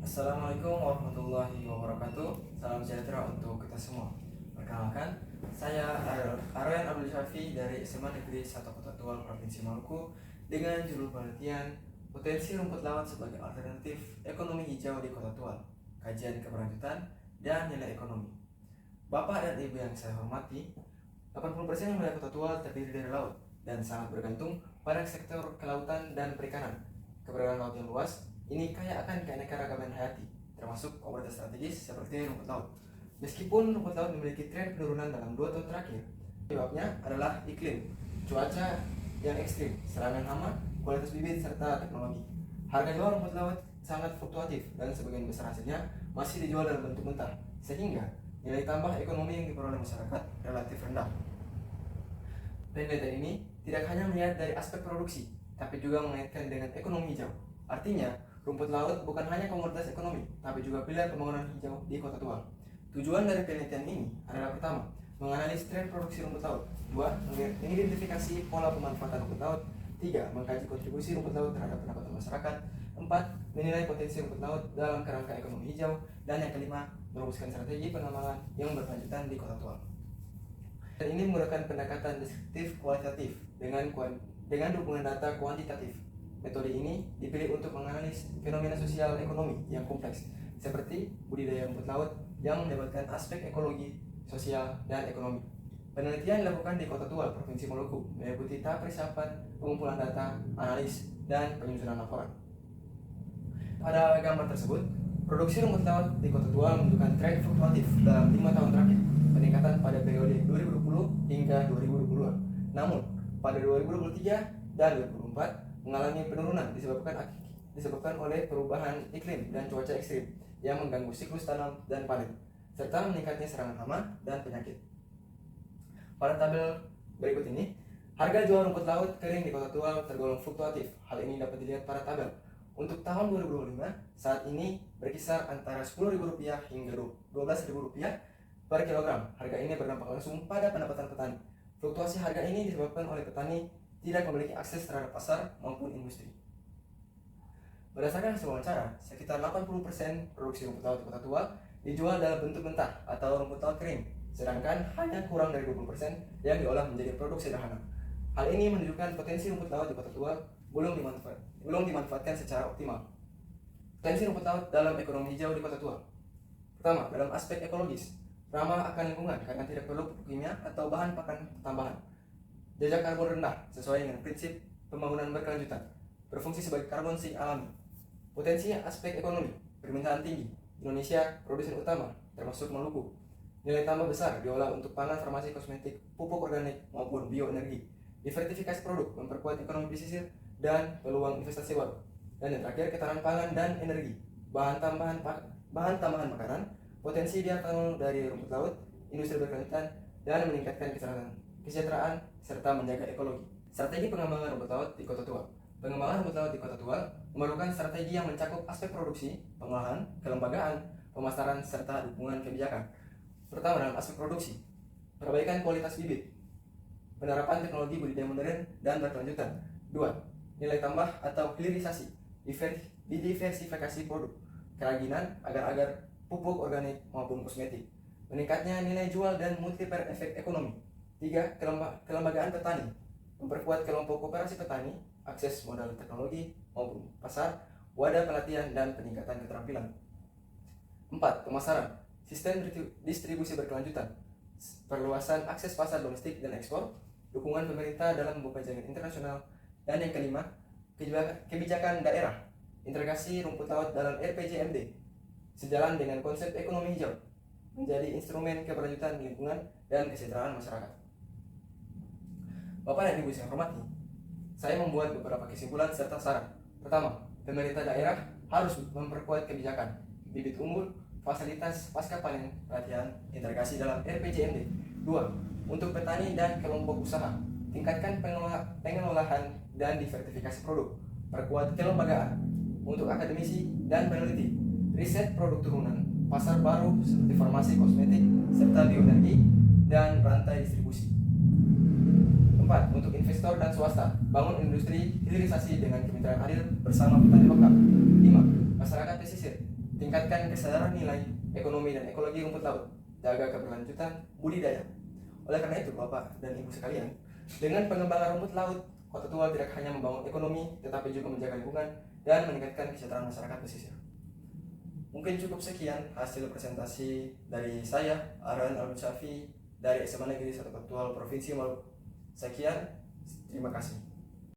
Assalamualaikum warahmatullahi wabarakatuh. Salam sejahtera untuk kita semua. Perkenalkan, saya Aryan Abdul Syafi dari SMA Negeri 1 Kota Tual Provinsi Maluku dengan judul penelitian Potensi Rumput Laut sebagai Alternatif Ekonomi Hijau di Kota Tual, Kajian Keberlanjutan dan Nilai Ekonomi. Bapak dan Ibu yang saya hormati, 80% wilayah Kota Tual terdiri dari laut dan sangat bergantung pada sektor kelautan dan perikanan. Keberadaan laut yang luas ini kaya akan keanekaragaman hayati, termasuk komoditas strategis seperti rumput laut. Meskipun rumput laut memiliki tren penurunan dalam 2 tahun terakhir, penyebabnya adalah iklim, cuaca yang ekstrim, serangan hama, kualitas bibit, serta teknologi. Harga jual rumput laut sangat fluktuatif dan sebagian besar hasilnya masih dijual dalam bentuk mentah, sehingga nilai tambah ekonomi yang diperoleh masyarakat relatif rendah. Penelitian ini tidak hanya melihat dari aspek produksi, tapi juga mengaitkan dengan ekonomi hijau. Artinya, rumput laut bukan hanya komoditas ekonomi, tapi juga pilar pembangunan hijau di Kota Tual. Tujuan dari penelitian ini adalah pertama, menganalisis tren produksi rumput laut. 2. Mengidentifikasi pola pemanfaatan rumput laut. 3. Mengkaji kontribusi rumput laut terhadap pendapatan masyarakat. 4. Menilai potensi rumput laut dalam kerangka ekonomi hijau. Dan yang kelima, merumuskan strategi pengembangan yang berkelanjutan di Kota Tual. Dan ini menggunakan pendekatan deskriptif kualitatif dengan dukungan data kuantitatif. Metode ini dipilih untuk menganalisis fenomena sosial ekonomi yang kompleks, seperti budidaya rumput laut yang melibatkan aspek ekologi, sosial, dan ekonomi. Penelitian dilakukan di Kota Tual, Provinsi Maluku, meliputi tahap persiapan, pengumpulan data, analis, dan penyusunan laporan. Pada gambar tersebut, produksi rumput laut di Kota Tual menunjukkan tren fluktuatif dalam 5 tahun terakhir, peningkatan pada periode 2020 hingga 2022. Namun, pada 2023 dan 2024 mengalami penurunan disebabkan oleh perubahan iklim dan cuaca ekstrim yang mengganggu siklus tanam dan panen, serta meningkatnya serangan hama dan penyakit. Pada tabel berikut ini, harga jual rumput laut kering di Kota Tual tergolong fluktuatif. Hal ini dapat dilihat pada tabel. Untuk tahun 2025, saat ini berkisar antara Rp10.000 hingga Rp12.000 per kilogram. Harga ini berdampak langsung pada pendapatan petani. Fluktuasi harga ini disebabkan oleh petani tidak memiliki akses terhadap pasar maupun industri. Berdasarkan hasil wawancara, sekitar 80% produksi rumput laut di Kota Tual dijual dalam bentuk mentah atau rumput laut kering, sedangkan hanya kurang dari 20% yang diolah menjadi produk sederhana. Hal ini menunjukkan potensi rumput laut di Kota Tual belum dimanfaatkan secara optimal. Potensi rumput laut dalam ekonomi hijau di Kota Tual. Pertama, dalam aspek ekologis, ramah akan lingkungan karena tidak perlu pupuk kimia atau bahan pakan tambahan. Jajak karbon rendah sesuai dengan prinsip pembangunan berkelanjutan, berfungsi sebagai karbon sink alami. Potensi aspek ekonomi, permintaan tinggi, Indonesia produsen utama termasuk Maluku. Nilai tambah besar diolah untuk pangan, farmasi, kosmetik, pupuk organik maupun bioenergi. Diversifikasi produk, memperkuat ekonomi pesisir dan peluang investasi baru. Dan yang terakhir, ketahanan pangan dan energi, bahan tambahan makanan, potensi bioetanol dari rumput laut, industri berkelanjutan, dan meningkatkan kesejahteraan serta menjaga ekologi. Strategi pengembangan rumput laut di Kota Tual. Pengembangan rumput laut di Kota Tual memerlukan strategi yang mencakup aspek produksi, pengolahan, kelembagaan, pemasaran, serta dukungan kebijakan. Pertama, dalam aspek produksi, perbaikan kualitas bibit, penerapan teknologi budidaya modern dan berkelanjutan. 2. Nilai tambah atau hilirisasi, diversifikasi produk, kerajinan, agar-agar, pupuk organik maupun kosmetik. Meningkatnya nilai jual dan multiplier efek ekonomi. 3. Kelembagaan petani, memperkuat kelompok koperasi petani, akses modal teknologi maupun pasar, wadah pelatihan dan peningkatan keterampilan. 4. Pemasaran, sistem distribusi berkelanjutan, perluasan akses pasar domestik dan ekspor, dukungan pemerintah dalam membuka jaringan internasional. Dan yang kelima, kebijakan daerah, integrasi rumput laut dalam RPJMD, sejalan dengan konsep ekonomi hijau, menjadi instrumen keberlanjutan lingkungan dan kesejahteraan masyarakat. Bapak dan Ibu yang hormati, saya membuat beberapa kesimpulan serta saran. Pertama, pemerintah daerah harus memperkuat kebijakan bibit unggul, fasilitas pasca panen, pelatihan, integrasi dalam RPJMD. 2. Untuk petani dan kelompok usaha, tingkatkan pengelolaan dan diversifikasi produk, perkuat kelembagaan. Untuk akademisi dan peneliti, riset produk turunan, pasar baru seperti farmasi, kosmetik, serta bioenergi, dan rantai distribusi. 4. Untuk investor dan swasta, bangun industri hilirisasi dengan kemitraan adil bersama petani lokal. 5. Masyarakat pesisir, tingkatkan kesadaran nilai ekonomi dan ekologi rumput laut, jaga keberlanjutan budidaya. Oleh karena itu, Bapak dan Ibu sekalian, dengan pengembangan rumput laut, Kota Tual tidak hanya membangun ekonomi, tetapi juga menjaga lingkungan dan meningkatkan kesejahteraan masyarakat pesisir. Mungkin cukup sekian hasil presentasi dari saya, Aryan Abdul Syafi, dari SMA Negeri 1 Kota Tual, Provinsi Maluku. Sekian, terima kasih.